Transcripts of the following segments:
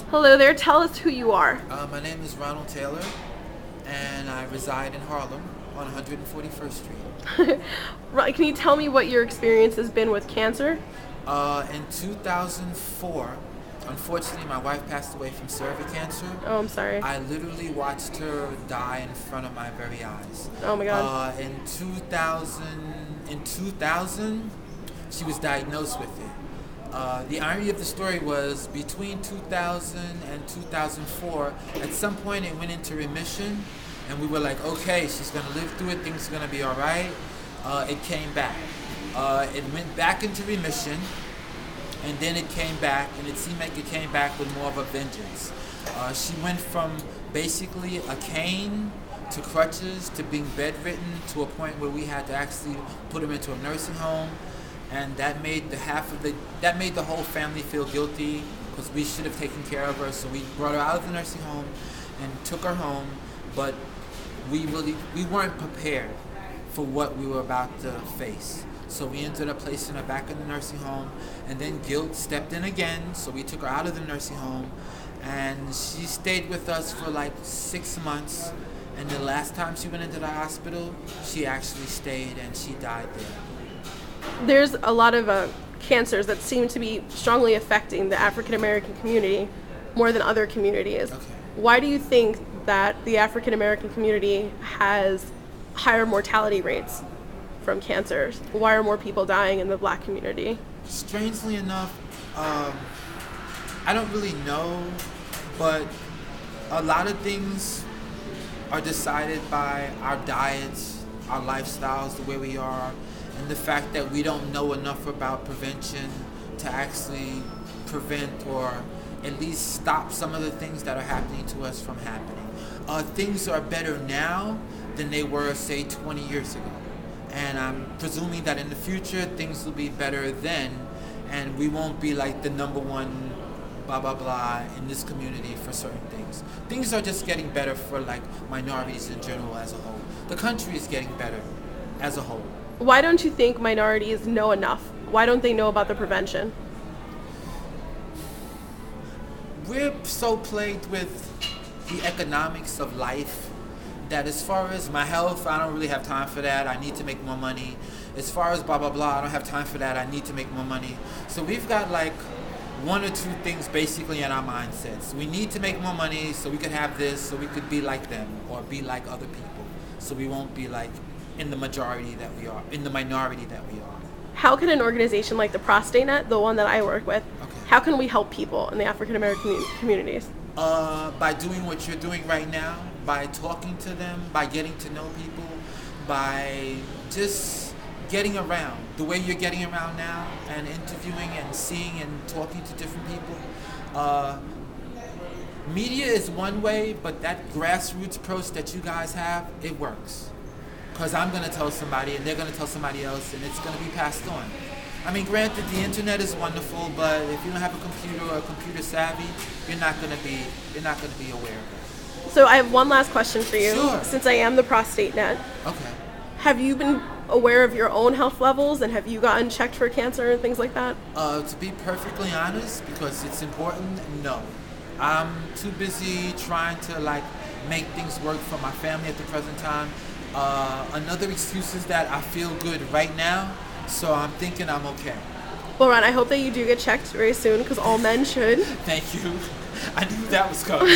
Hello there, tell us who you are. My name is Ronald Taylor, and I reside in Harlem on 141st Street. Right, can you tell me what your experience has been with cancer? In 2004, unfortunately, my wife passed away from cervical cancer. Oh, I'm sorry. I literally watched her die in front of my very eyes. Oh my God. In 2000, she was diagnosed with it. The irony of the story was between 2000 and 2004, at some point it went into remission, and we were like, okay, she's going to live through it, things are going to be all right. It came back. It went back into remission, and then it came back, and it seemed like it came back with more of a vengeance. She went from basically a cane to crutches to being bedridden to a point where we had to actually put her into a nursing home. And that made the whole family feel guilty because we should have taken care of her. So we brought her out of the nursing home and took her home, but we weren't prepared for what we were about to face. So we ended up placing her back in the nursing home, and then guilt stepped in again. So we took her out of the nursing home, and she stayed with us for like 6 months. And the last time she went into the hospital, she actually stayed, and she died there. There's a lot of cancers that seem to be strongly affecting the African American community more than other communities. Okay. Why do you think that the African American community has higher mortality rates from cancers? Why are more people dying in the Black community? Strangely enough, I don't really know, but a lot of things are decided by our diets, our lifestyles, the way we are, and the fact that we don't know enough about prevention to actually prevent or at least stop some of the things that are happening to us from happening. Things are better now than they were, say, 20 years ago. And I'm presuming that in the future, things will be better then, and we won't be like the number one blah, blah, blah in this community for certain things. Things are just getting better for like minorities in general as a whole. The country is getting better as a whole. Why don't you think minorities know enough? Why don't they know about the prevention? We're so plagued with the economics of life that as far as my health, I don't really have time for that. I need to make more money. As far as blah, blah, blah, I don't have time for that. I need to make more money. So we've got like one or two things basically in our mindsets. We need to make more money so we could have this, so we could be like them or be like other people. So we won't be like in the minority that we are. How can an organization like the Prostate Net, the one that I work with, how can we help people in the African American communities? By doing what you're doing right now, by talking to them, by getting to know people, by just getting around the way you're getting around now and interviewing and seeing and talking to different people. Media is one way, but that grassroots approach that you guys have, it works. Because I'm going to tell somebody and they're going to tell somebody else and it's going to be passed on. I mean, granted, the internet is wonderful, but if you don't have a computer or a computer savvy, you're not going to be aware of it. So I have one last question for you. Sure. Since I am the Prostate Net, Okay. have you been aware of your own health levels and have you gotten checked for cancer and things like that? To be perfectly honest, because it's important, no. I'm too busy trying to like make things work for my family at the present time. Another excuse is that I feel good right now, so I'm thinking I'm okay. Well, Ron, I hope that you do get checked very soon because all men should. Thank you. I knew that was coming.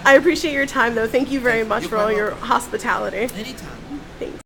I appreciate your time, though. Thank you very much for all your hospitality. Anytime.